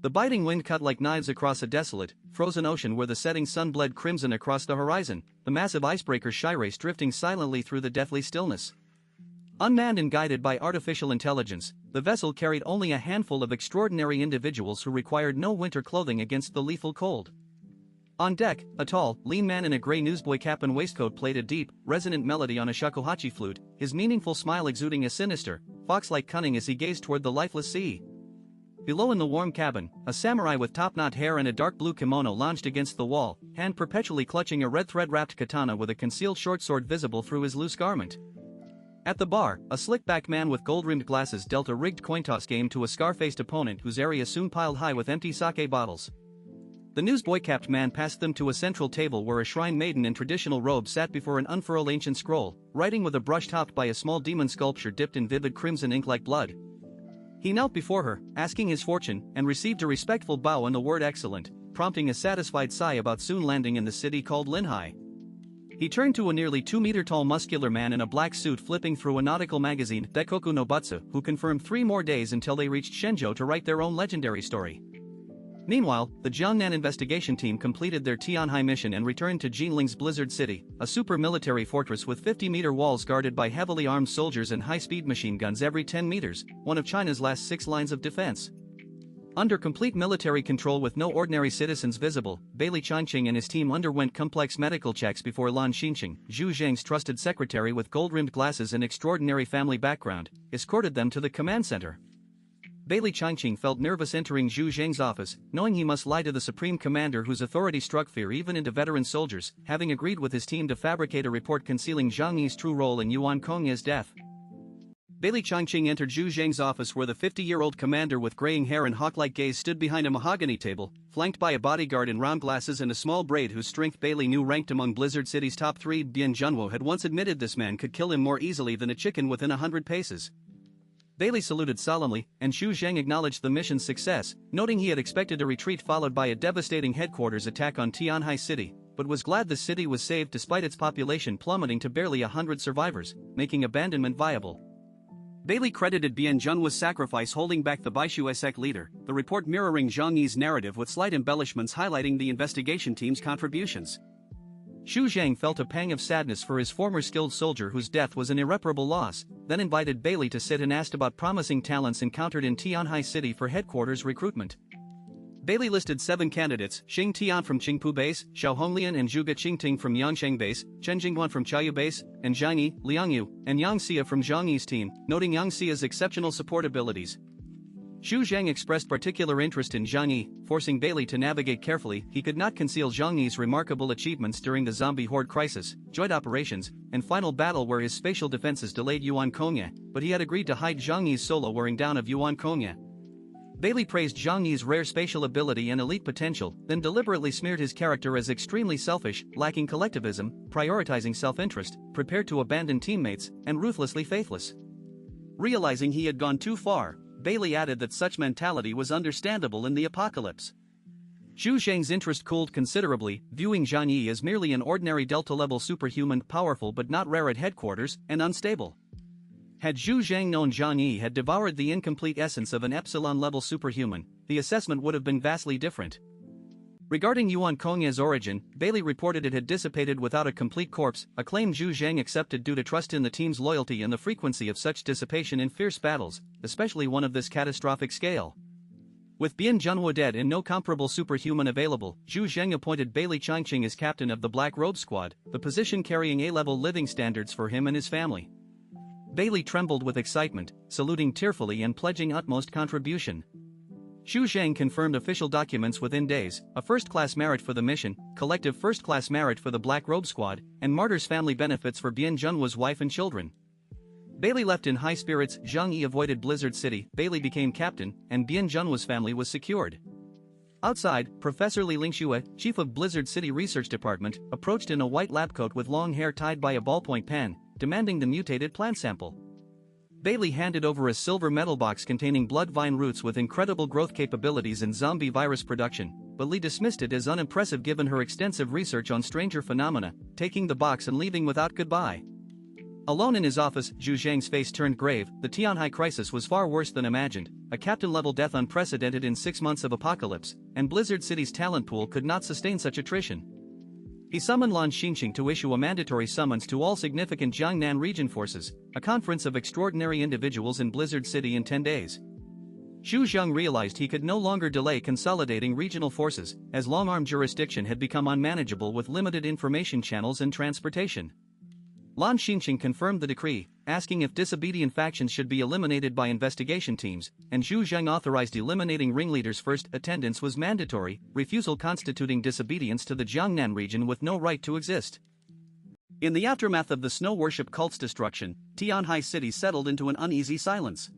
The biting wind cut like knives across a desolate, frozen ocean where the setting sun bled crimson across the horizon, the massive icebreaker Shyrace drifting silently through the deathly stillness. Unmanned and guided by artificial intelligence, the vessel carried only a handful of extraordinary individuals who required no winter clothing against the lethal cold. On deck, a tall, lean man in a gray newsboy cap and waistcoat played a deep, resonant melody on a shakuhachi flute, his meaningful smile exuding a sinister, fox-like cunning as he gazed toward the lifeless sea. Below in the warm cabin, a samurai with top-knot hair and a dark blue kimono lounged against the wall, hand perpetually clutching a red thread-wrapped katana with a concealed short sword visible through his loose garment. At the bar, a slick-back man with gold-rimmed glasses dealt a rigged coin-toss game to a scar-faced opponent whose area soon piled high with empty sake bottles. The newsboy-capped man passed them to a central table where a shrine maiden in traditional robes sat before an unfurled ancient scroll, writing with a brush topped by a small demon sculpture dipped in vivid crimson ink like blood. He knelt before her, asking his fortune, and received a respectful bow and the word excellent, prompting a satisfied sigh about soon landing in the city called Linhai. He turned to a nearly 2-meter-tall muscular man in a black suit flipping through a nautical magazine, Daikoku no Butsu, who confirmed 3 more days until they reached Shenzhou to write their own legendary story. Meanwhile, the Jiangnan investigation team completed their Tianhai mission and returned to Jinling's Blizzard City, a super-military fortress with 50-meter walls guarded by heavily armed soldiers and high-speed machine guns every 10 meters, one of China's last 6 lines of defense. Under complete military control with no ordinary citizens visible, Bailey Changqing and his team underwent complex medical checks before Lan Xinqing, Zhu Zheng's trusted secretary with gold-rimmed glasses and extraordinary family background, escorted them to the command center. Bailey Changqing felt nervous entering Zhu Zheng's office, knowing he must lie to the supreme commander whose authority struck fear even into veteran soldiers, having agreed with his team to fabricate a report concealing Zhang Yi's true role in Yuan Kongya's death. Bailey Changqing entered Zhu Zheng's office where the 50-year-old commander with graying hair and hawk-like gaze stood behind a mahogany table, flanked by a bodyguard in round glasses and a small braid whose strength Bailey knew ranked among Blizzard City's top 3. Bian Junwo had once admitted this man could kill him more easily than a chicken within 100 paces. Bailey saluted solemnly, and Zhu Zheng acknowledged the mission's success, noting he had expected a retreat followed by a devastating headquarters attack on Tianhai City, but was glad the city was saved despite its population plummeting to barely 100 survivors, making abandonment viable. Bailey credited Bian Junwo's sacrifice holding back the Baishu sect leader, the report mirroring Zhang Yi's narrative with slight embellishments highlighting the investigation team's contributions. Zhu Zheng felt a pang of sadness for his former skilled soldier whose death was an irreparable loss, then invited Bailey to sit and asked about promising talents encountered in Tianhai City for headquarters recruitment. Bailey listed 7 candidates: Xing Tian from Qingpu Base, Xiao Honglian and Zhuge Qingting from Yangsheng Base, Chen Jingguan from Chaoyu Base, and Zhang Yi, Liang Yu, and Yang Xia from Zhang Yi's team, noting Yang Xia's exceptional support abilities. Zhu Zheng expressed particular interest in Zhang Yi, forcing Bailey to navigate carefully. He could not conceal Zhang Yi's remarkable achievements during the zombie horde crisis, joint operations, and final battle where his spatial defenses delayed Yuan Kongya, but he had agreed to hide Zhang Yi's solo wearing down of Yuan Kongya. Bailey praised Zhang Yi's rare spatial ability and elite potential, then deliberately smeared his character as extremely selfish, lacking collectivism, prioritizing self-interest, prepared to abandon teammates, and ruthlessly faithless. Realizing he had gone too far, Bailey added that such mentality was understandable in the apocalypse. Zhu Zheng's interest cooled considerably, viewing Zhang Yi as merely an ordinary Delta-level superhuman, powerful but not rare at headquarters, and unstable. Had Zhu Zheng known Zhang Yi had devoured the incomplete essence of an Epsilon-level superhuman, the assessment would have been vastly different. Regarding Yuan Kongya's origin, Bailey reported it had dissipated without a complete corpse, a claim Zhu Zheng accepted due to trust in the team's loyalty and the frequency of such dissipation in fierce battles, especially one of this catastrophic scale. With Bian Junwo dead and no comparable superhuman available, Zhu Zheng appointed Bailey Changqing as captain of the Black Robe Squad, the position carrying A-level living standards for him and his family. Bailey trembled with excitement, saluting tearfully and pledging utmost contribution. Zhu Zheng confirmed official documents within days: a first-class merit for the mission, collective first-class merit for the Black Robe Squad, and martyrs' family benefits for Bian Junwo's wife and children. Bailey left in high spirits. Zhang Yi avoided Blizzard City, Bailey became captain, and Bian Junwo's family was secured. Outside, Professor Li Lingxue, chief of Blizzard City Research Department, approached in a white lab coat with long hair tied by a ballpoint pen, demanding the mutated plant sample. Bailey handed over a silver metal box containing blood vine roots with incredible growth capabilities in zombie virus production, but Li dismissed it as unimpressive given her extensive research on stranger phenomena, taking the box and leaving without goodbye. Alone in his office, Zhu Zheng's face turned grave. The Tianhai crisis was far worse than imagined. a captain-level death unprecedented in 6 months of apocalypse, and Blizzard City's talent pool could not sustain such attrition. He summoned Lan Xinxing to issue a mandatory summons to all significant Jiangnan region forces, a conference of extraordinary individuals in Blizzard City in 10 days. Xu Zheng realized he could no longer delay consolidating regional forces, as long-arm jurisdiction had become unmanageable with limited information channels and transportation. Lan Xinxing confirmed the decree, asking if disobedient factions should be eliminated by investigation teams, and Xu Zheng authorized eliminating ringleaders first. Attendance was mandatory, refusal constituting disobedience to the Jiangnan region with no right to exist. In the aftermath of the snow worship cult's destruction, Tianhai City settled into an uneasy silence.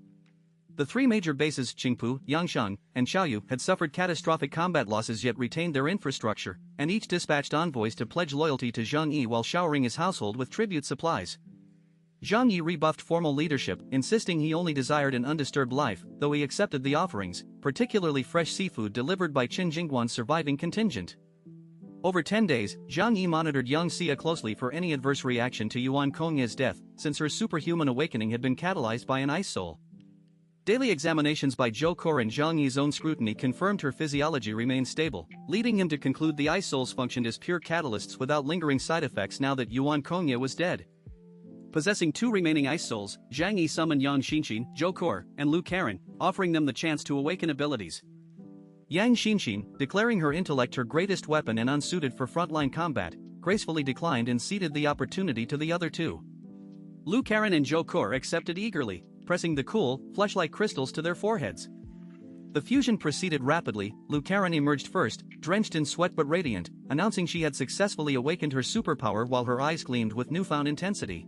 The 3 major bases Qingpu, Yangshan, and Xiaoyu had suffered catastrophic combat losses yet retained their infrastructure, and each dispatched envoys to pledge loyalty to Zhang Yi while showering his household with tribute supplies. Zhang Yi rebuffed formal leadership, insisting he only desired an undisturbed life, though he accepted the offerings, particularly fresh seafood delivered by Qin Jingguan's surviving contingent. Over 10 days, Zhang Yi monitored Yang Xia closely for any adverse reaction to Yuan Kongye's death, since her superhuman awakening had been catalyzed by an ice soul. Daily examinations by Zhou Kor and Zhang Yi's own scrutiny confirmed her physiology remained stable, leading him to conclude the ice souls functioned as pure catalysts without lingering side effects now that Yuan Kongye was dead. Possessing 2 remaining ice souls, Zhang Yi summoned Yang Xinxin, Zhou Kor, and Lu Karen, offering them the chance to awaken abilities. Yang Xinxin, declaring her intellect her greatest weapon and unsuited for frontline combat, gracefully declined and ceded the opportunity to the other 2. Lu Karen and Zhou Kor accepted eagerly, pressing the cool, flesh-like crystals to their foreheads. The fusion proceeded rapidly. Lu Karen emerged first, drenched in sweat but radiant, announcing she had successfully awakened her superpower while her eyes gleamed with newfound intensity.